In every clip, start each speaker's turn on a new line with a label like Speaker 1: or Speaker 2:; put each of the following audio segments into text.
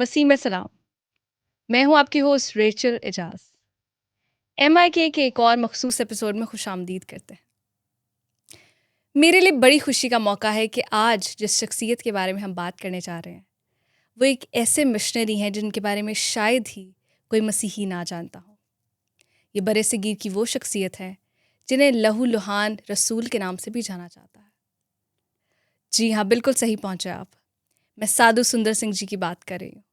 Speaker 1: वसीम में सलाम। मैं हूं आपकी होस्ट रेचल एजाज। MIK के एक और मखसूस एपिसोड में खुशामदीद करते हैं। मेरे लिए बड़ी खुशी का मौका है कि आज जिस शख्सियत के बारे में हम बात करने जा रहे हैं वो एक ऐसे मिशनरी हैं जिनके बारे में शायद ही कोई मसीही ना जानता हो। ये बरे सगीर की वो शख्सियत है जिन्हें लहू लुहान रसूल के नाम से भी जाना जाता है। जी हाँ, बिल्कुल सही पहुँचे आप। मैं साधु सुंदर सिंह जी की बात कर रही हूँ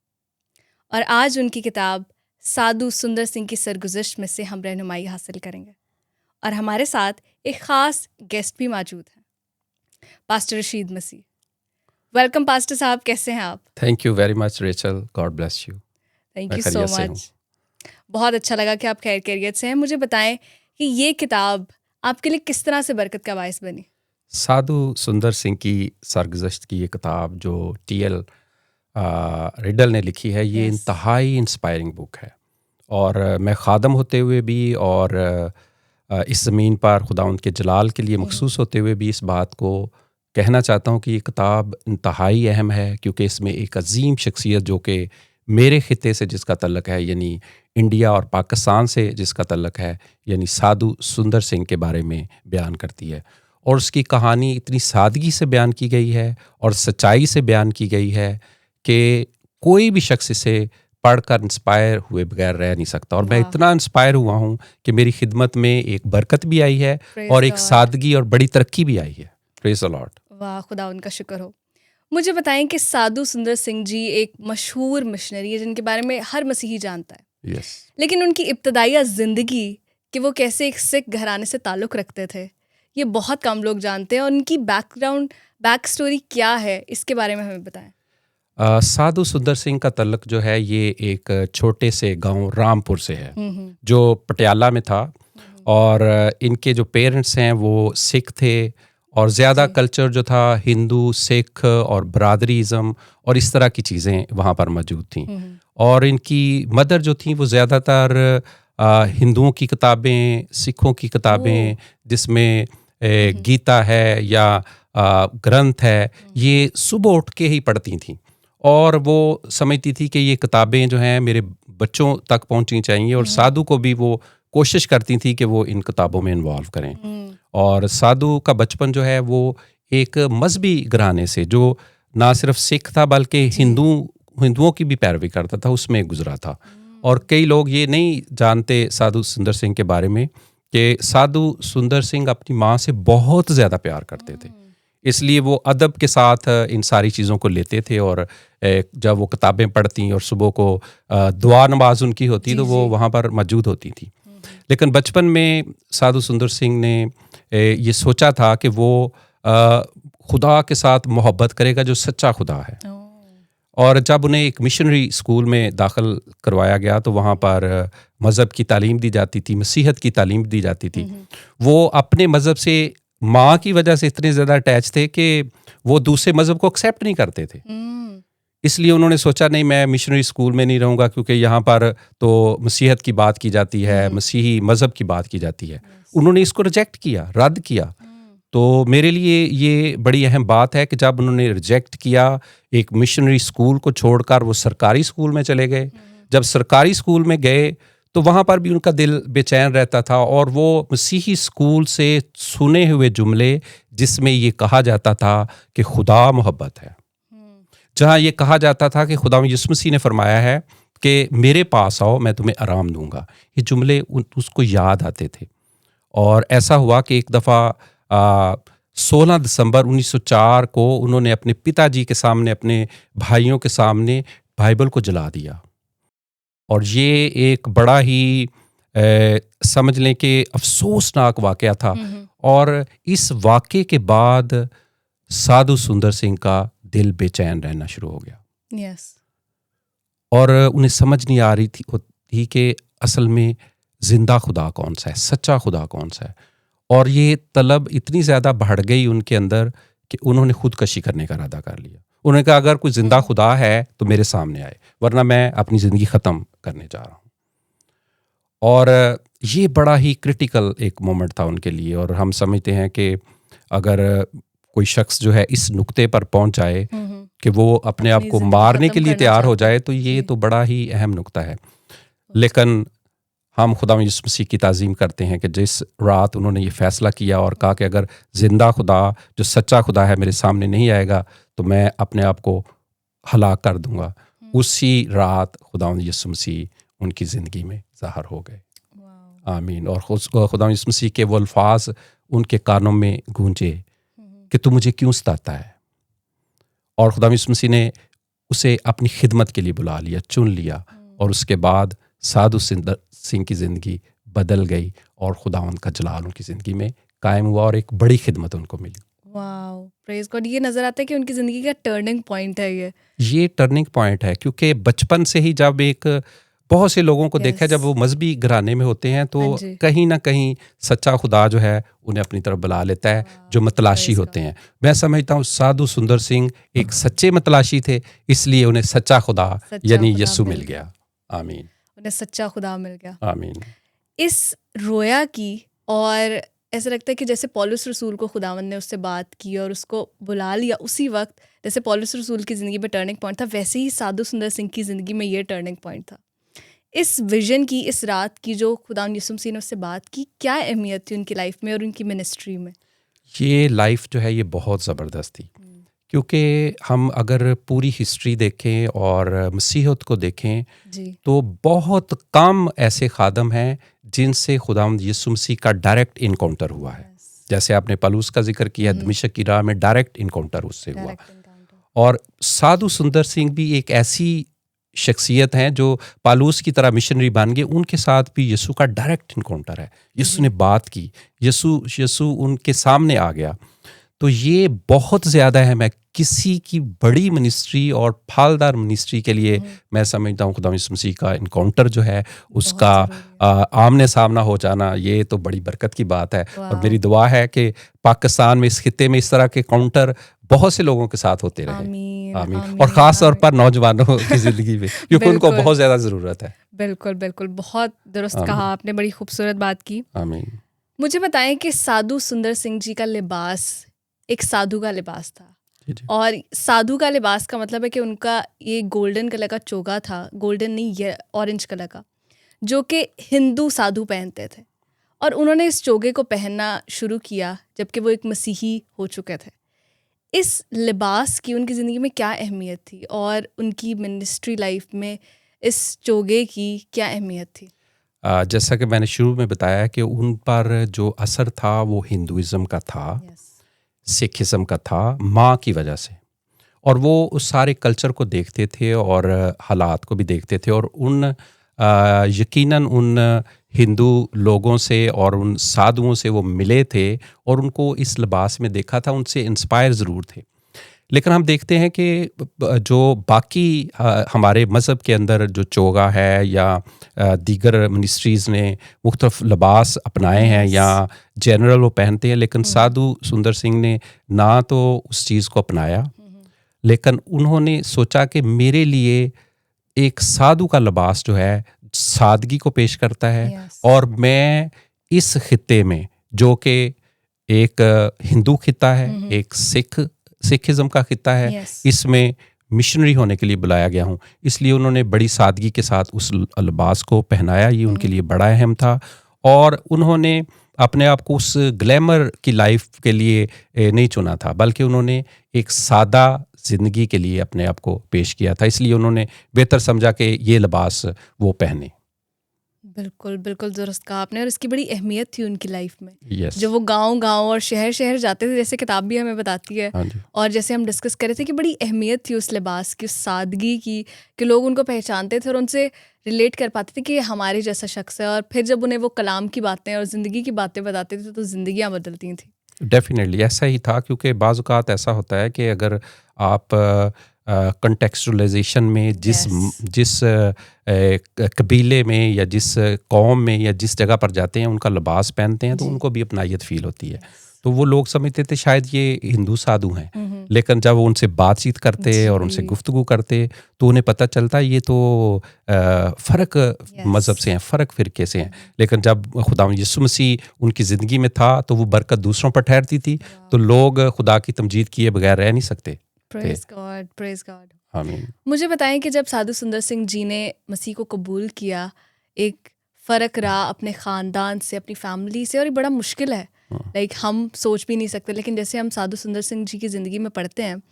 Speaker 1: और आज उनकी किताब साधु सुंदर सिंह की सरगुज़श्त में से हम रहनुमाई हासिल करेंगे। और हमारे साथ एक ख़ास गेस्ट भी मौजूद हैं, पास्टर रशीद मसीह। वेलकम पास्टर साहब, कैसे हैं आप?
Speaker 2: Thank you very much Rachel, God bless you.
Speaker 1: Thank
Speaker 2: मैं
Speaker 1: यू सो
Speaker 2: खैरियत से हूँ।
Speaker 1: मच। बहुत अच्छा लगा कि आप खैरियत से हैं। मुझे बताएं कि ये किताब आपके लिए किस तरह से बरकत का बायस बनी?
Speaker 2: साधु सुंदर सिंह की सरगुज़श्त की ये किताब जो टी.एल. रिडल ने लिखी है, ये
Speaker 1: Yes.
Speaker 2: इंतहाई इंस्पायरिंग बुक है। और मैं ख़ादम होते हुए भी और इस ज़मीन पर खुदावंद के जलाल के लिए मखसूस होते हुए भी इस बात को कहना चाहता हूँ कि ये किताब इंतहाई अहम है, क्योंकि इसमें एक अजीम शख्सियत जो कि मेरे ख़ित्ते से जिसका तल्लक है, यानी इंडिया और पाकिस्तान से जिसका तल्लक है, यानी साधु सुंदर सिंह के बारे में बयान करती है। और उसकी कहानी इतनी सादगी से बयान की गई है और सच्चाई से बयान की गई है कि कोई भी शख्स इसे पढ़कर इंस्पायर हुए बगैर रह नहीं सकता। और मैं
Speaker 1: वाह।
Speaker 2: इतना इंस्पायर हुआ हूँ कि मेरी खिदमत में एक बरकत भी आई है
Speaker 1: Praise
Speaker 2: और एक
Speaker 1: God.
Speaker 2: सादगी और बड़ी तरक्की भी आई है। Praise the Lord.
Speaker 1: वाह, खुदा उनका शुक्र हो। मुझे बताएं कि साधु सुंदर सिंह जी एक मशहूर मिशनरी है जिनके बारे में हर मसीही जानता है।
Speaker 2: यस।
Speaker 1: लेकिन उनकी इब्तदाइया ज़िंदगी कि वो कैसे एक सिख घराने से ताल्लुक़ रखते थे, ये बहुत कम लोग जानते हैं। और उनकी बैक स्टोरी क्या है, इसके बारे में हमें बताएं।
Speaker 2: साधु सुंदर सिंह का तल्लक जो है ये एक छोटे से गांव रामपुर से है, जो पटियाला में था। और इनके जो पेरेंट्स हैं वो सिख थे और ज़्यादा
Speaker 1: जी।
Speaker 2: कल्चर जो था हिंदू सिख और बरादरीज़म और इस तरह की चीज़ें वहाँ पर मौजूद थीं। और इनकी मदर जो थी वो ज़्यादातर हिंदुओं की किताबें, सिखों की किताबें, जिसमें गीता है या ग्रंथ है, ये सुबह उठ के ही पढ़ती थीं। और वो समझती थी कि ये किताबें जो हैं मेरे बच्चों तक पहुंचनी चाहिए। और साधु को भी वो कोशिश करती थी कि वो इन किताबों में इन्वॉल्व करें। और साधु का बचपन जो है वो एक मजहबी घराने से, जो ना सिर्फ सिख था बल्कि हिंदुओं की भी पैरवी करता था, उसमें गुजरा था। और कई लोग ये नहीं जानते साधु सुंदर सिंह के बारे में कि साधु सुंदर सिंह अपनी माँ से बहुत ज़्यादा प्यार करते थे। इसलिए वो अदब के साथ इन सारी चीज़ों को लेते थे। और जब वो किताबें पढ़ती और सुबह को दुआ नमाज उनकी होती तो वो वहाँ पर मौजूद होती थी। लेकिन बचपन में साधु सुंदर सिंह ने ये सोचा था कि वो खुदा के साथ मोहब्बत करेगा जो सच्चा खुदा है। और जब उन्हें एक मिशनरी स्कूल में दाखिल करवाया गया तो वहाँ पर मज़हब की तालीम दी जाती थी, मसीहत की तालीम दी जाती थी। वो अपने मज़हब से माँ की वजह से इतने ज़्यादा अटैच थे कि वो दूसरे मज़हब को एक्सेप्ट नहीं करते थे। इसलिए उन्होंने सोचा नहीं, मैं मिशनरी स्कूल में नहीं रहूँगा, क्योंकि यहाँ पर तो मसीहत की बात की जाती है, मसीही मज़हब की बात की जाती है। उन्होंने इसको रिजेक्ट किया, रद्द किया। तो मेरे लिए ये बड़ी अहम बात है कि जब उन्होंने रिजेक्ट किया, एक मिशनरी स्कूल को छोड़कर वो सरकारी स्कूल में चले गए। जब सरकारी स्कूल में गए तो वहाँ पर भी उनका दिल बेचैन रहता था। और वो मसीही स्कूल से सुने हुए जुमले जिसमें ये कहा जाता था कि खुदा मोहब्बत है, जहाँ ये कहा जाता था कि खुदा यीशु मसीह ने फरमाया है कि मेरे पास आओ मैं तुम्हें आराम दूंगा, ये जुमले उसको याद आते थे। और ऐसा हुआ कि एक दफ़ा 16 दिसंबर 1904 को उन्होंने अपने पिताजी के सामने, अपने भाइयों के सामने बाइबल को जला दिया। और ये एक बड़ा ही समझ लें कि अफसोसनाक वाक़या था। और इस वाक़े के बाद साधु सुंदर सिंह का दिल बेचैन रहना शुरू हो गया। और उन्हें समझ नहीं आ रही थी कि असल में जिंदा खुदा कौन सा है, सच्चा खुदा कौन सा है। और ये तलब इतनी ज़्यादा बढ़ गई उनके अंदर कि उन्होंने खुदकशी करने का इरादा कर लिया। उन्होंने कहा अगर कोई जिंदा खुदा है तो मेरे सामने आए, वरना मैं अपनी ज़िंदगी ख़त्म करने जा रहा हूँ। और ये बड़ा ही क्रिटिकल एक मोमेंट था उनके लिए। और हम समझते हैं कि अगर कोई शख्स जो है इस नुक्ते पर पहुंच जाए कि वो अपने आप
Speaker 1: अपनी
Speaker 2: को
Speaker 1: ज़िंदगी
Speaker 2: मारने
Speaker 1: ख़त्म
Speaker 2: के लिए
Speaker 1: करना
Speaker 2: तैयार हो
Speaker 1: चाहते हैं।
Speaker 2: जाए, तो ये
Speaker 1: जी।
Speaker 2: तो बड़ा ही अहम नुक्ता है। लेकिन हम खुदा यीशु मसीह की ताज़ीम करते हैं कि जिस रात उन्होंने ये फ़ैसला किया और कहा कि अगर ज़िंदा खुदा, जो सच्चा खुदा है, मेरे सामने नहीं आएगा तो मैं अपने आप को हलाक कर दूँगा, उसी रात खुदावंद यीशु मसीह उनकी ज़िंदगी में ज़ाहिर हो गए।
Speaker 1: वाओ!
Speaker 2: आमीन। और खुदावंद यीशु मसीह के वो अल्फ़ाज़ उनके कानों में गूंजे कि तू मुझे क्यों सताता है। और खुदावंद यीशु मसीह ने उसे अपनी खिदमत के लिए बुला लिया, चुन लिया, और उसके बाद साधु सिंह की ज़िंदगी बदल गई और खुदावंद का जलाल उनकी ज़िंदगी में कायम हुआ और एक बड़ी खिदमत उनको मिली।
Speaker 1: वाओ! Praise God! ये नज़र आता है कि उनकी ज़िंदगी का टर्निंग पॉइंट है
Speaker 2: ये टर्निंग पॉइंट है, क्योंकि बचपन से ही जब एक बहुत से लोगों को देखा है, जब वो मजहबी घराने में होते हैं तो
Speaker 1: हाँ जी।
Speaker 2: कहीं ना कहीं सच्चा खुदा जो है उन्हें अपनी तरफ बुला लेता है, जो मतलाशी
Speaker 1: प्रेज़
Speaker 2: होते हैं। मैं समझता हूँ साधु सुंदर सिंह एक सच्चे मतलाशी थे, इसलिए उन्हें सच्चा खुदा
Speaker 1: सच्चा
Speaker 2: यानी
Speaker 1: खुदा
Speaker 2: यीशु
Speaker 1: मिल
Speaker 2: मिल गया। आमीन
Speaker 1: उन्हें सच्चा खुदा मिल गया।
Speaker 2: आमीन।
Speaker 1: इस रोया की, और ऐसा लगता है कि जैसे पौलुस रसूल को खुदावंद ने उससे बात की और उसको बुला लिया उसी वक्त, जैसे पौलुस रसूल की ज़िंदगी में टर्निंग पॉइंट था, वैसे ही साधु सुंदर सिंह की ज़िंदगी में ये टर्निंग पॉइंट था। इस विजन की, इस रात की जो खुदावंद यीशु मसीह ने उससे बात की, क्या अहमियत थी उनकी लाइफ में और उनकी मिनिस्ट्री में?
Speaker 2: ये लाइफ जो है ये बहुत ज़बरदस्त थी, क्योंकि हम अगर पूरी हिस्ट्री देखें और मसीहत को देखें
Speaker 1: जी।
Speaker 2: तो बहुत कम ऐसे खादम हैं जिनसे खुदावंद यीशु मसीह का डायरेक्ट इनकाउंटर हुआ है। जैसे आपने पलूस का जिक्र किया, दमिश्क की राह में डायरेक्ट इनकाउंटर उससे हुआ।
Speaker 1: Direct encounter.
Speaker 2: और साधु सुंदर सिंह भी एक ऐसी शख्सियत हैं जो पालूस की तरह मिशनरी बन गए, उनके साथ भी यीशु का डायरेक्ट इनकाउंटर है। यीशु ने बात की, यीशु उनके सामने आ गया। तो ये बहुत ज़्यादा है। मैं किसी की बड़ी मिनिस्ट्री और फलदार मिनिस्ट्री के लिए मैं समझता हूँ खुदा यीशु मसीह का इनकाउंटर जो है, उसका आमने सामना हो जाना, ये तो बड़ी बरकत की बात है। और मेरी दुआ है कि पाकिस्तान में, इस खित्ते में, इस तरह के काउंटर बहुत से लोगों के साथ होते रहे।
Speaker 1: आमीन,
Speaker 2: आमीन।
Speaker 1: आमीन,
Speaker 2: और ख़ास तौर
Speaker 1: आमीन।
Speaker 2: पर नौजवानों की ज़िंदगी में, क्योंकि उनको बहुत ज़्यादा ज़रूरत है।
Speaker 1: बिल्कुल बिल्कुल, बहुत दुरुस्त कहा आपने, बड़ी खूबसूरत बात की।
Speaker 2: आमीन।
Speaker 1: मुझे बताएं कि साधु सुंदर सिंह जी का लिबास एक साधु का लिबास था, और साधु का लिबास का मतलब है कि उनका ये गोल्डन कलर का चोगा था, गोल्डन नहीं, ये ऑरेंज कलर का, जो कि हिंदू साधु पहनते थे। और उन्होंने इस चोगे को पहनना शुरू किया जबकि वो एक मसीही हो चुके थे। इस लिबास की उनकी ज़िंदगी में क्या अहमियत थी, और उनकी मिनिस्ट्री लाइफ में इस चोगे की क्या अहमियत थी?
Speaker 2: जैसा कि मैंने शुरू में बताया कि उन पर जो असर था वो हिंदुइज़्म का था, सिखिज़्म का था, माँ की वजह से। और वो उस सारे कल्चर को देखते थे और हालात को भी देखते थे, और उन यकीनन उन हिंदू लोगों से और उन साधुओं से वो मिले थे और उनको इस लिबास में देखा था, उनसे इंस्पायर ज़रूर थे। लेकिन हम देखते हैं कि जो बाकी हमारे मज़हब के अंदर जो चोगा है या दीगर मिनिस्ट्रीज़ ने मुख्तलिफ लिबास अपनाए हैं या जनरल वो पहनते हैं, लेकिन साधु सुंदर सिंह ने ना तो उस चीज़ को अपनाया, लेकिन उन्होंने सोचा कि मेरे लिए एक साधु का लिबास जो है सादगी को पेश करता है, और मैं इस खित्ते में, जो कि एक हिंदू खित्ता है, एक सिखिज़्म का खित्ता है, इसमें मिशनरी होने के लिए बुलाया गया हूँ। इसलिए उन्होंने बड़ी सादगी के साथ उस लिबास को पहनाया। ये उनके लिए बड़ा अहम था, और उन्होंने अपने आप को उस ग्लैमर की लाइफ के लिए नहीं चुना था, बल्कि उन्होंने एक सादा ज़िंदगी के लिए अपने आप को पेश किया था। इसलिए उन्होंने बेहतर समझा कि ये लिबास वो पहने।
Speaker 1: बिल्कुल बिल्कुल दुरुस्त कहा आपने, और इसकी बड़ी अहमियत थी उनकी लाइफ में।
Speaker 2: जब
Speaker 1: वो गांव और शहर जाते थे, जैसे किताब भी हमें बताती है, और जैसे हम डिस्कस कर रहे थे कि बड़ी अहमियत थी उस लिबास की, उस सादगी की, कि लोग उनको पहचानते थे और उनसे रिलेट कर पाते थे कि ये हमारे जैसा शख्स है। और फिर जब उन्हें वो कलाम की बातें और ज़िंदगी की बातें बताते थे तो ज़िंदगियाँ बदलती थी।
Speaker 2: डेफिनेटली ऐसा ही था, क्योंकि बाज़ औक़ात ऐसा होता है कि अगर आप कंटेक्सचुअलाइजेशन में जिस कबीले में या जिस कौम में या जिस जगह पर जाते हैं उनका लिबास पहनते हैं, तो उनको भी अपनायत फील होती है। तो वो लोग समझते थे शायद ये हिंदू साधु हैं, लेकिन जब वो उनसे बातचीत करते और उनसे गुफ्तगू करते तो उन्हें पता चलता ये तो फ़र्क मज़हब से हैं, फ़र्क फ़िरके से हैं। लेकिन जब खुदावंद यीशु मसीह उनकी ज़िंदगी में था तो वो बरकत दूसरों पर ठहरती थी, तो लोग खुदा की तमजीद किए बगैर रह नहीं सकते।
Speaker 1: Praise God, praise God.
Speaker 2: आमीन।
Speaker 1: मुझे बताएं कि जब साधु सुंदर सिंह जी ने मसीह को कबूल किया, एक फ़र्क रहा अपने ख़ानदान से, अपनी फैमिली से, और ये बड़ा मुश्किल है, लाइक हम सोच भी नहीं सकते। लेकिन जैसे हम साधु सुंदर सिंह जी की ज़िंदगी में पढ़ते हैं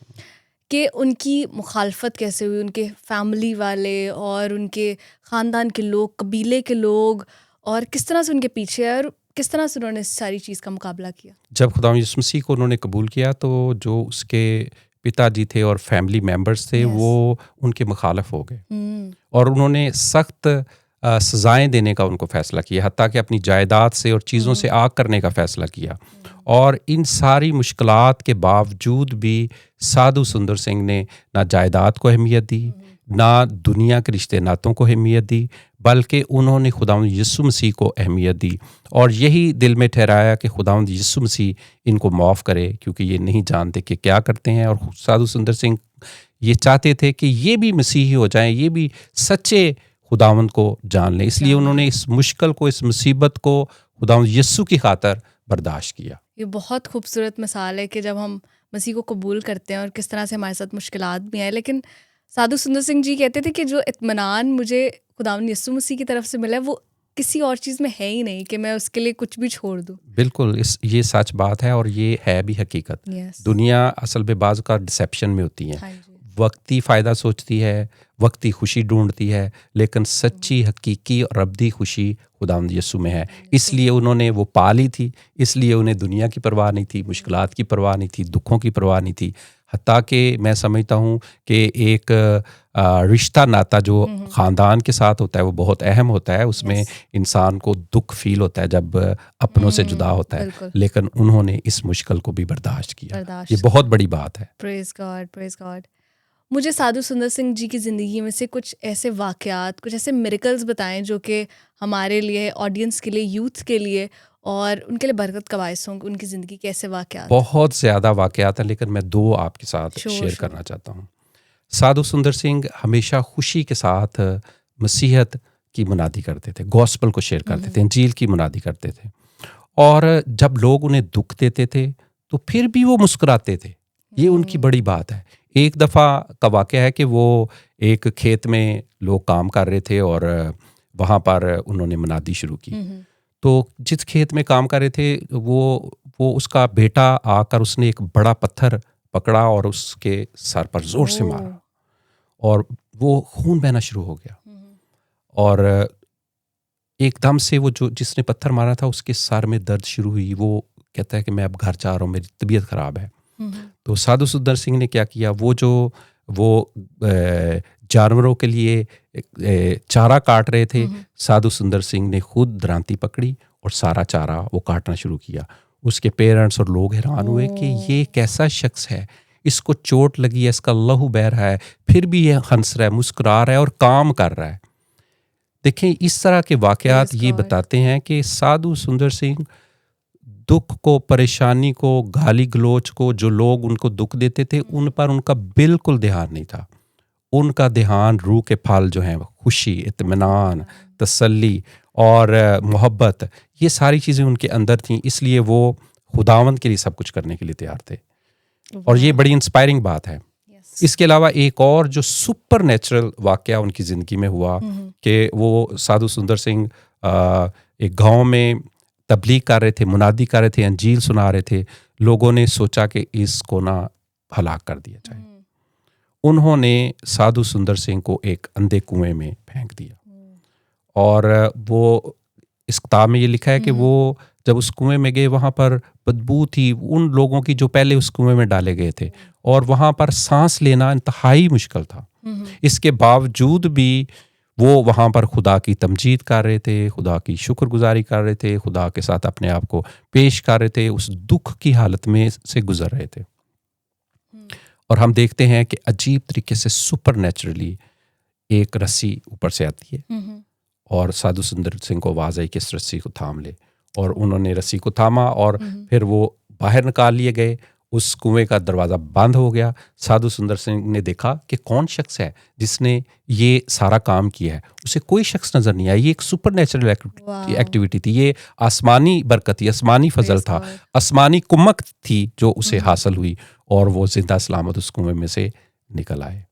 Speaker 1: कि उनकी मुखालफत कैसे हुई, उनके फैमिली वाले और उनके ख़ानदान के लोग, कबीले के लोग, और किस तरह से उनके पीछे है और किस तरह से उन्होंने सारी चीज़ का मुकाबला किया।
Speaker 2: जब खुदा यीशु मसीह को उन्होंने कबूल किया तो जो उसके पिताजी थे और फैमिली मेंबर्स थे वो उनके मुखालिफ हो गए और उन्होंने सख्त सजाएं देने का उनको फैसला किया, हत्ता कि अपनी जायदाद से और चीज़ों से आग करने का फैसला किया। और इन सारी मुश्किलात के बावजूद भी साधु सुंदर सिंह ने ना जायदाद को अहमियत दी, ना दुनिया के रिश्ते नातों को अहमियत दी, बल्कि उन्होंने खुदावंद यीशु मसीह को अहमियत दी और यही दिल में ठहराया कि खुदावंद यीशु मसीह इनको माफ़ करे, क्योंकि ये नहीं जानते कि क्या करते हैं। और साधु सुंदर सिंह ये चाहते थे कि ये भी मसीही हो जाएं, ये भी सच्चे खुदावंद को जान लें, इसलिए उन्होंने इस मुश्किल को, इस मुसीबत को खुदावंद यीशु की खातर बर्दाश्त किया।
Speaker 1: ये बहुत खूबसूरत मिसाल है कि जब हम मसीह को कबूल करते हैं और किस तरह से हमारे साथ मुश्किलात भी आए, लेकिन साधु सुंदर सिंह जी कहते थे कि जो इत्मीनान मुझे खुदावंद यीशु मसीह की तरफ से मिला है वो किसी और चीज़ में है ही नहीं कि मैं उसके लिए कुछ भी छोड़ दूँ।
Speaker 2: बिल्कुल, ये सच बात है और ये है भी हकीकत। दुनिया असल में बाज़ का डिसेप्शन में होती है, वक्ती फ़ायदा सोचती है, वक्ती खुशी ढूंढती है, लेकिन सच्ची हकीकी और अब्दी खुशी खुदावंद यीशु में है। इसलिए उन्होंने वो पा ली थी, इसलिए उन्हें दुनिया की परवाह नहीं थी, मुश्किलात की परवाह नहीं थी, दुखों की परवाह नहीं थी। हत्ता कि मैं समझता हूँ कि एक रिश्ता नाता जो ख़ानदान के साथ होता है वो बहुत अहम होता है। उसमें इंसान को दुख फील होता है जब अपनों से जुदा होता है, लेकिन उन्होंने इस मुश्किल को भी बर्दाश्त किया। ये बहुत बड़ी बात है।
Speaker 1: Praise God, praise God. मुझे साधु सुंदर सिंह जी की ज़िंदगी में से कुछ ऐसे वाक़यात, कुछ ऐसे मिरेकल्स बताएं जो कि हमारे लिए, ऑडियंस के लिए, यूथ के लिए और उनके लिए बरकत का बायस हों। उनकी ज़िंदगी के ऐसे वाक़यात।
Speaker 2: बहुत ज़्यादा वाक़यात हैं, लेकिन मैं 2 आपके साथ शेयर करना चाहता हूँ। साधु सुंदर सिंह हमेशा खुशी के साथ मसीहत की मुनादी करते थे, गॉस्पल को शेयर करते थे, इंजील की मुनादी करते थे। और जब लोग उन्हें दुख देते थे तो फिर भी वो मुस्कुराते थे। ये उनकी बड़ी बात है। एक दफ़ा का वाक़या है कि वो एक खेत में लोग काम कर रहे थे और वहाँ पर उन्होंने मुनादी शुरू की। तो जिस खेत में काम कर रहे थे वो उसका बेटा आकर उसने एक बड़ा पत्थर पकड़ा और उसके सर पर ज़ोर से मारा और वो खून बहना शुरू हो गया। और एकदम से वो जो जिसने पत्थर मारा था उसके सर में दर्द शुरू हुई। वो कहता है कि मैं अब घर जा रहा हूँ, मेरी तबीयत ख़राब है। तो साधु सुंदर सिंह ने क्या किया, वो जानवरों के लिए चारा काट रहे थे। साधु सुंदर सिंह ने खुद दरांती पकड़ी और सारा चारा वो काटना शुरू किया। उसके पेरेंट्स और लोग हैरान हुए कि ये कैसा शख्स है, इसको चोट लगी है, इसका लहू बह रहा है, फिर भी ये हंस रहा है, मुस्कुरा रहा है और काम कर रहा है। देखें, इस तरह के वाक़यात ये बताते हैं कि साधु सुंदर सिंह दुख को, परेशानी को, गाली गलोच को, जो लोग उनको दुख देते थे उन पर उनका बिल्कुल ध्यान नहीं था। उनका ध्यान रूह के फल जो हैं, खुशी, इत्मीनान, तसल्ली और मोहब्बत, ये सारी चीज़ें उनके अंदर थीं। इसलिए वो खुदावंद के लिए सब कुछ करने के लिए तैयार थे और ये बड़ी इंस्पायरिंग बात है। इसके अलावा एक और जो सुपर नेचुरल वाक़या उनकी ज़िंदगी में हुआ कि वो साधु सुंदर सिंह एक गाँव में तबलीग कर रहे थे, मुनादी कर रहे थे, अंजील सुना रहे थे। लोगों ने सोचा कि इसको ना हलाक कर दिया जाए। उन्होंने साधु सुंदर सिंह को एक अंधे कुएं में फेंक दिया और वो इस किताब में ये लिखा है कि वो जब उस कुएं में गए वहाँ पर बदबू थी उन लोगों की जो पहले उस कुएं में डाले गए थे और वहाँ पर सांस लेना इंतहाई मुश्किल था। इसके बावजूद भी वो वहाँ पर खुदा की तमजीद कर रहे थे, खुदा की शुक्रगुजारी कर रहे थे, खुदा के साथ अपने आप को पेश कर रहे थे, उस दुख की हालत में से गुजर रहे थे। और हम देखते हैं कि अजीब तरीके से सुपर नेचुरली एक रस्सी ऊपर से आती है और साधु सुंदर सिंह को आवाज़ आई कि इस रस्सी को थाम ले और उन्होंने रस्सी को थामा और फिर वो बाहर निकाल लिए गए। उस कुएं का दरवाज़ा बंद हो गया। साधु सुंदर सिंह ने देखा कि कौन शख्स है जिसने ये सारा काम किया है। उसे कोई शख्स नज़र नहीं आया। ये एक सुपर नेचुरल एक्टिविटी थी, ये आसमानी बरकत थी, आसमानी फजल था, आसमानी कुमक थी जो उसे हासिल हुई और वो जिंदा सलामत उस कुएं में से निकल आए।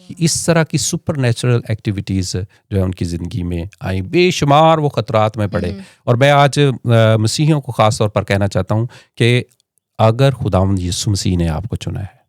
Speaker 2: इस तरह की सुपर नेचुरल एक्टिविटीज़ जो है उनकी ज़िंदगी में आई, बेशुमार वो ख़तरात में पड़े। और मैं आज मसीहियों को ख़ास तौर पर कहना चाहता हूँ कि अगर खुदावंद यीशु मसीह ने आपको चुना है,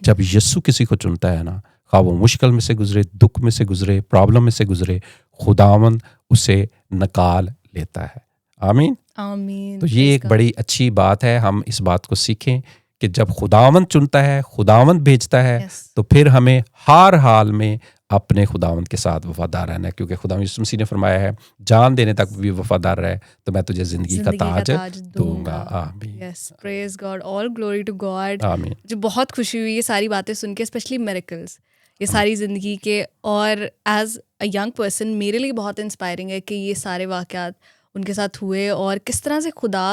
Speaker 2: जब यीशु किसी को चुनता है ना, खा वो मुश्किल में से गुजरे, दुख में से गुजरे, प्रॉब्लम में से गुजरे, खुदावंद उसे निकाल लेता है। आमीन।
Speaker 1: आमीन।
Speaker 2: तो ये एक बड़ी अच्छी बात है, हम इस बात को सीखें कि जब खुदावंद चुनता है, खुदावंद भेजता है, तो फिर हमें हर हाल में अपने खुदावंद के साथ वफादार रहना है, क्योंकि खुदावंद यीशु मसीह ने फरमाया है जान देने तक भी वफादार रहे तो मैं तुझे जिंदगी का ताज दूंगा। आमीन।
Speaker 1: Yes, praise God, all glory to God.
Speaker 2: आमीन।
Speaker 1: जो बहुत खुशी हुई ये सारी बातें सुन के, स्पेशली मिरेकल्स ये सारी ज़िंदगी के, और एज अ यंग पर्सन मेरे लिए बहुत इंस्पायरिंग है कि ये सारे वाक़यात उनके साथ हुए और किस तरह से खुदा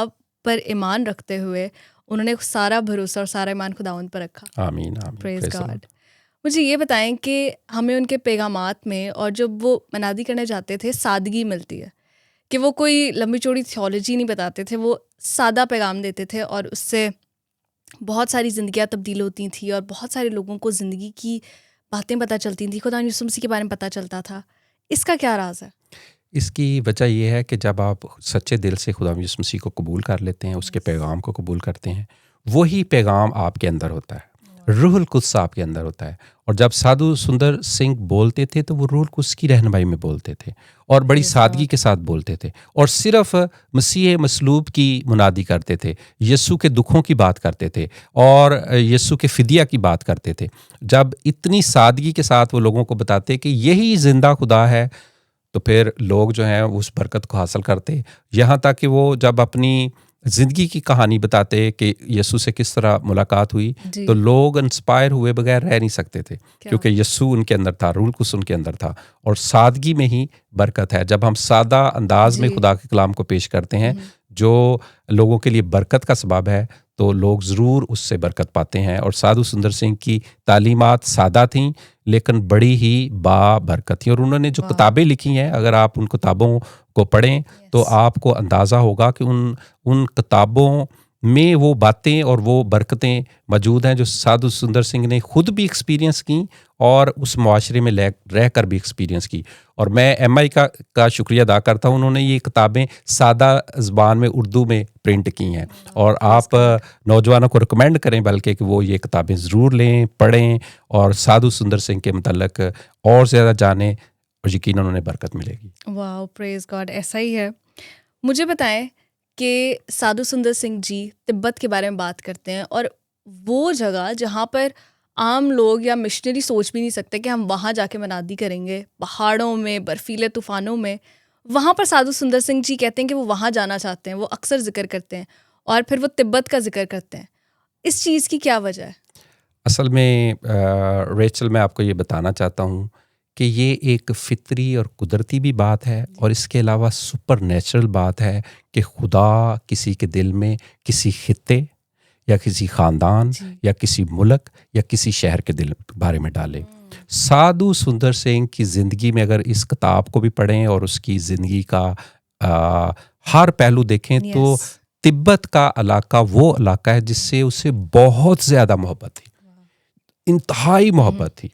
Speaker 1: पर ईमान रखते हुए उन्होंने सारा भरोसा और सारा ईमान खुदावंद पर रखा।
Speaker 2: आमीन। आमीन।
Speaker 1: Praise God. मुझे ये बताएं कि हमें उनके पैगामात में और जब वो मनादी करने जाते थे सादगी मिलती है, कि वो कोई लंबी चौड़ी थियोलॉजी नहीं बताते थे, वो सादा पैगाम देते थे और उससे बहुत सारी ज़िंदगियाँ तब्दील होती थी और बहुत सारे लोगों को ज़िंदगी की बातें पता चलती थी, खुदा यीशु मसीह के बारे में पता चलता था। इसका क्या राज है?
Speaker 2: इसकी वजह यह है कि जब आप सच्चे दिल से खुदा यीशु मसीह को कबूल कर लेते हैं, उसके पैगाम को कबूल करते हैं, वही पैगाम आपके अंदर होता है, रूहुल कुद्स आपके अंदर होता है। और जब साधु सुंदर सिंह बोलते थे तो वो रूहुल कुद्स की रहनुमाई में बोलते थे और बड़ी सादगी के साथ बोलते थे और सिर्फ मसीह मसलूब की मुनादी करते थे, यीशु के दुखों की बात करते थे और यीशु के फिदिया की बात करते थे। जब इतनी सादगी के साथ वो लोगों को बताते कि यही जिंदा खुदा है, तो फिर लोग जो हैं उस बरकत को हासिल करते। यहाँ तक कि वो जब अपनी ज़िंदगी की कहानी बताते कि यीशु से किस तरह मुलाकात हुई, तो लोग इंस्पायर हुए बगैर रह नहीं सकते थे, क्योंकि यीशु उनके अंदर था, रूहुल कुद्स उनके अंदर था। और सादगी में ही बरकत है। जब हम सादा अंदाज में खुदा के कलाम को पेश करते हैं जो लोगों के लिए बरकत का सबब है, तो लोग ज़रूर उससे बरकत पाते हैं। और साधु सुंदर सिंह की तालीमात सादा थीं लेकिन बड़ी ही बाबरकत थी। और उन्होंने जो किताबें लिखी हैं, अगर आप उन किताबों को पढ़ें तो आपको अंदाज़ा होगा कि उन किताबों में वो बातें और वो बरकतें मौजूद हैं जो साधु सुंदर सिंह ने खुद भी एक्सपीरियंस की और उस मुआशरे में रह कर भी एक्सपीरियंस की। और मैं MI का शुक्रिया अदा करता हूँ, उन्होंने ये किताबें सादा ज़बान में उर्दू में प्रिंट की हैं। और आप नौजवानों को रिकमेंड करें बल्कि कि वो ये किताबें ज़रूर लें, पढ़ें और साधु सुंदर सिंह के मतलब और ज़्यादा जानें और यकीन उन्हें बरकत मिलेगी।
Speaker 1: वाह, प्रेज गॉड, ऐसा ही है। मुझे बताएं कि साधु सुंदर सिंह जी तिब्बत के बारे में बात करते हैं और वो जगह जहाँ पर आम लोग या मिशनरी सोच भी नहीं सकते कि हम वहाँ जाके मनादी करेंगे, पहाड़ों में, बर्फीले तूफानों में, वहाँ पर साधु सुंदर सिंह जी कहते हैं कि वो वहाँ जाना चाहते हैं। वो अक्सर जिक्र करते हैं और फिर वो तिब्बत का जिक्र करते हैं। इस चीज़ की क्या वजह है?
Speaker 2: असल में रेचल, मैं आपको ये बताना चाहता हूँ कि ये एक फितरी और कुदरती भी बात है और इसके अलावा सुपर नेचुरल बात है कि खुदा किसी के दिल में किसी खित्ते या किसी ख़ानदान या किसी मुल्क या किसी शहर के दिल बारे में डाले। साधु सुंदर सिंह की ज़िंदगी में अगर इस किताब को भी पढ़ें और उसकी ज़िंदगी का हर पहलू देखें तो तिब्बत का इलाका वो इलाका है जिससे उसे बहुत ज़्यादा मोहब्बत थी, इंतहाई मोहब्बत थी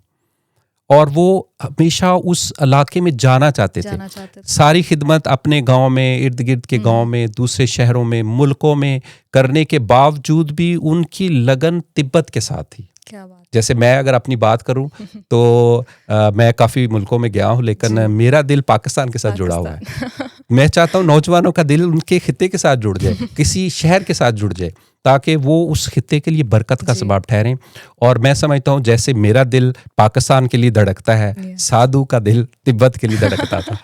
Speaker 2: और वो हमेशा उस इलाके में जाना चाहते थे। सारी खिदमत अपने गांव में, इर्द गिर्द के गांव में, दूसरे शहरों में, मुल्कों में करने के बावजूद भी उनकी लगन तिब्बत के साथ थी।
Speaker 1: क्या बात।
Speaker 2: जैसे मैं अगर अपनी बात करूं तो मैं काफ़ी मुल्कों में गया हूं लेकिन मेरा दिल पाकिस्तान के साथ जुड़ा हुआ है। मैं चाहता हूं नौजवानों का दिल उनके खित्ते के साथ जुड़ जाए, किसी शहर के साथ जुड़ जाए, ताकि वो उस खित्ते के लिए बरकत का सबब ठहरें। और मैं समझता हूं जैसे मेरा दिल पाकिस्तान के लिए धड़कता है, साधु का दिल तिब्बत के लिए धड़कता था।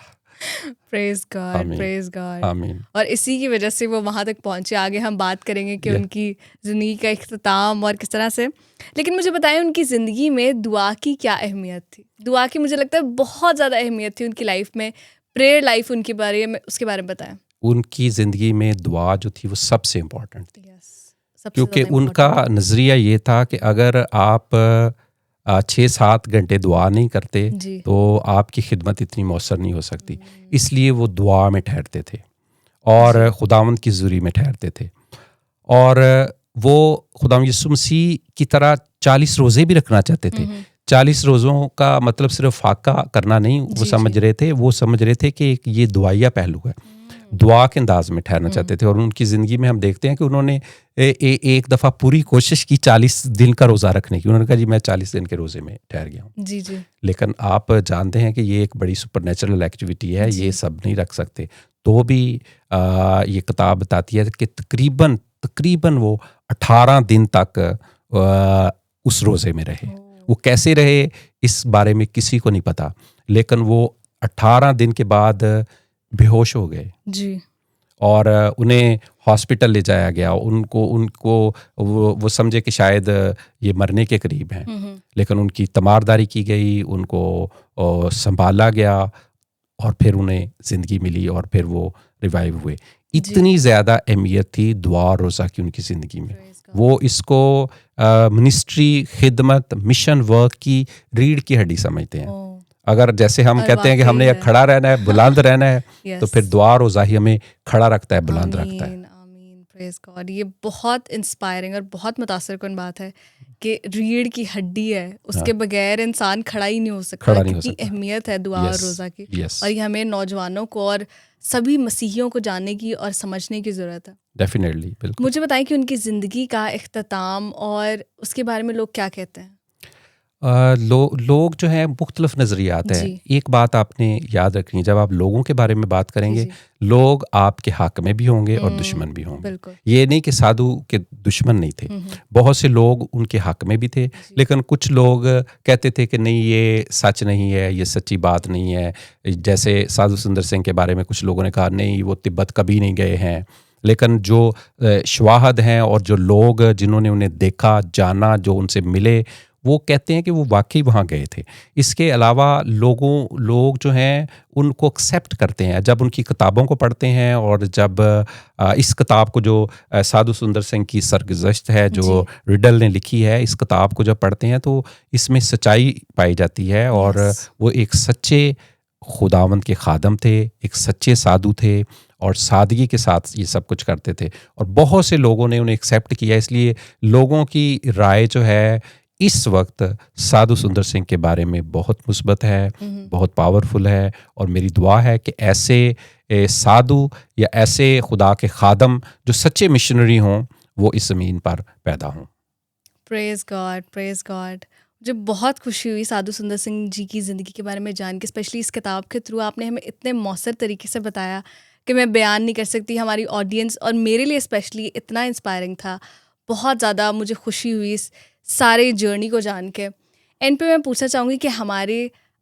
Speaker 1: Praise God, praise God.
Speaker 2: आमीन।
Speaker 1: और इसी की वजह से वो वहाँ तक पहुँचे। आगे हम बात करेंगे कि उनकी ज़िंदगी का इख्तिताम और किस तरह से। लेकिन मुझे बताएं उनकी ज़िंदगी में दुआ की क्या अहमियत थी? दुआ की मुझे लगता है बहुत ज़्यादा अहमियत थी उनकी लाइफ में। प्रेयर लाइफ उनके बारे में, उसके बारे में बताएं।
Speaker 2: उनकी ज़िंदगी में दुआ जो थी वो सबसे इम्पोर्टेंट थी, क्योंकि उनका नज़रिया ये था कि अगर आप 6-7 घंटे दुआ नहीं करते तो आपकी खिदमत इतनी मौसर नहीं हो सकती। इसलिए वो दुआ में ठहरते थे और खुदावंद की ज़ुरी में ठहरते थे। और वो खुदाम यीशु मसीह की तरह 40 रोज़े भी रखना चाहते थे। 40 रोज़ों का मतलब सिर्फ फाका करना नहीं, वो समझ रहे थे, वो समझ रहे थे कि एक ये दुआया पहलू है, दुआ के अंदाज में ठहरना चाहते थे। और उनकी ज़िंदगी में हम देखते हैं कि उन्होंने एक दफ़ा पूरी कोशिश की 40 दिन का रोज़ा रखने की। उन्होंने कहा जी मैं 40 दिन के रोज़े में ठहर गया हूँ।
Speaker 1: जी जी।
Speaker 2: लेकिन आप जानते हैं कि ये एक बड़ी सुपरनेचुरल एक्टिविटी है, ये सब नहीं रख सकते। तो भी ये किताब बताती है कि तकरीबन वो 18 दिन तक उस रोज़े में रहे। वो कैसे रहे इस बारे में किसी को नहीं पता, लेकिन वो 18 दिन के बाद बेहोश हो गए
Speaker 1: जी।
Speaker 2: और उन्हें हॉस्पिटल ले जाया गया। उनको वो समझे कि शायद ये मरने के करीब हैं, लेकिन उनकी तमारदारी की गई, उनको संभाला गया और फिर उन्हें ज़िंदगी मिली और फिर वो रिवाइव हुए। इतनी ज़्यादा अहमियत थी दुआ और रोज़ा की उनकी ज़िंदगी में। वो इसको मिनिस्ट्री, खिदमत, मिशन वर्क की रीढ़ की हड्डी समझते हैं। अगर जैसे हम कहते हैं कि हमने खड़ा रहना है, बुलंद रहना है, तो फिर दुआ रोज़ा ही हमें खड़ा रखता है, बुलंद रखता है।
Speaker 1: आमीन, प्रेज़ गॉड। ये बहुत इंस्पायरिंग और बहुत मुतासिरकुन बात है कि रीढ़ की हड्डी है, उसके बगैर इंसान खड़ा ही नहीं हो सकता। कितनी अहमियत है दुआ और रोज़ा की। और ये हमें नौजवानों को और सभी मसीहियों को जानने की और समझने की ज़रूरत है।
Speaker 2: डेफिनेटली, बिल्कुल।
Speaker 1: मुझे बताएं कि उनकी ज़िंदगी का इख्तिताम और उसके बारे में लोग क्या कहते हैं?
Speaker 2: लोग जो हैं मुख्तलिफ नज़रियात हैं। एक बात आपने याद रखनी, जब आप लोगों के बारे में बात करेंगे, लोग आपके हक में भी होंगे और दुश्मन भी होंगे। ये नहीं कि साधु के दुश्मन नहीं थे, बहुत से लोग उनके हक में भी थे, लेकिन कुछ लोग कहते थे कि नहीं ये सच नहीं है, ये सच्ची बात नहीं है। जैसे साधु सुंदर सिंह के बारे में कुछ लोगों ने कहा नहीं वो तिब्बत कभी नहीं गए हैं, लेकिन जो शवाहद हैं और जो लोग जिन्होंने उन्हें देखा, जाना, जो उनसे मिले, वो कहते हैं कि वो वाकई वहाँ गए थे। इसके अलावा लोग जो हैं उनको एक्सेप्ट करते हैं जब उनकी किताबों को पढ़ते हैं, और जब इस किताब को जो साधु सुंदर सिंह की सरगुज़श्त है जो रिडल ने लिखी है, इस किताब को जब पढ़ते हैं तो इसमें सच्चाई पाई जाती है। और वो एक सच्चे खुदावंद के खादम थे, एक सच्चे साधु थे और सादगी के साथ ये सब कुछ करते थे, और बहुत से लोगों ने उन्हें एक्सेप्ट किया। इसलिए लोगों की राय जो है इस वक्त साधु सुंदर सिंह के बारे में बहुत मुस्बत है, बहुत पावरफुल है। और मेरी दुआ है कि ऐसे साधु या ऐसे खुदा के खादम जो सच्चे मिशनरी हों वो इस ज़मीन पर पैदा हों।
Speaker 1: Praise God, praise God. मुझे बहुत खुशी हुई साधु सुंदर सिंह जी की ज़िंदगी के बारे में जान के, स्पेशली इस किताब के थ्रू आपने हमें इतने मौसर तरीके से बताया कि मैं बयान नहीं कर सकती। हमारी ऑडियंस और मेरे लिए स्पेशली इतना इंस्पायरिंग था। बहुत ज़्यादा मुझे खुशी हुई इस सारे जर्नी को जान के। एंड पे मैं पूछना चाहूँगी कि हमारे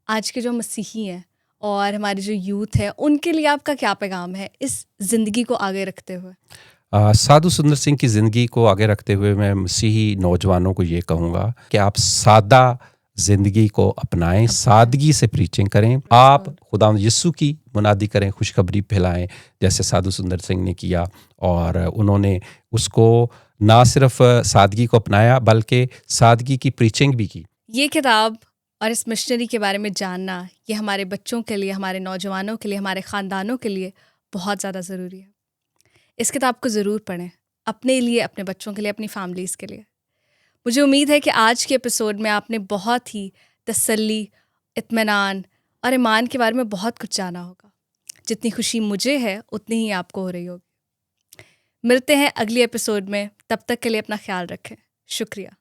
Speaker 1: आज के जो मसीही हैं और हमारे जो यूथ है, उनके लिए आपका क्या पैगाम है इस ज़िंदगी को आगे रखते हुए?
Speaker 2: साधु सुंदर सिंह की ज़िंदगी को आगे रखते हुए मैं मसीही नौजवानों को ये कहूँगा कि आप सादा ज़िंदगी को अपनाएं, सादगी से प्रीचिंग करें, आप खुदा यीशु की मुनादी करें, खुशखबरी फैलाएं जैसे साधु सुंदर सिंह ने किया। और उन्होंने उसको ना सिर्फ सादगी को अपनाया बल्कि सादगी की प्रीचिंग भी की।
Speaker 1: ये किताब और इस मिशनरी के बारे में जानना, ये हमारे बच्चों के लिए, हमारे नौजवानों के लिए, हमारे ख़ानदानों के लिए बहुत ज़्यादा ज़रूरी है। इस किताब को ज़रूर पढ़ें, अपने लिए, अपने बच्चों के लिए, अपनी फैमिलीज़ के लिए। मुझे उम्मीद है कि आज के एपिसोड में आपने बहुत ही तसल्ली, इत्मीनान और ईमान के बारे में बहुत कुछ जाना होगा। जितनी खुशी मुझे है उतनी ही आपको हो रही होगी। मिलते हैं अगले एपिसोड में, तब तक के लिए अपना ख्याल रखें। शुक्रिया।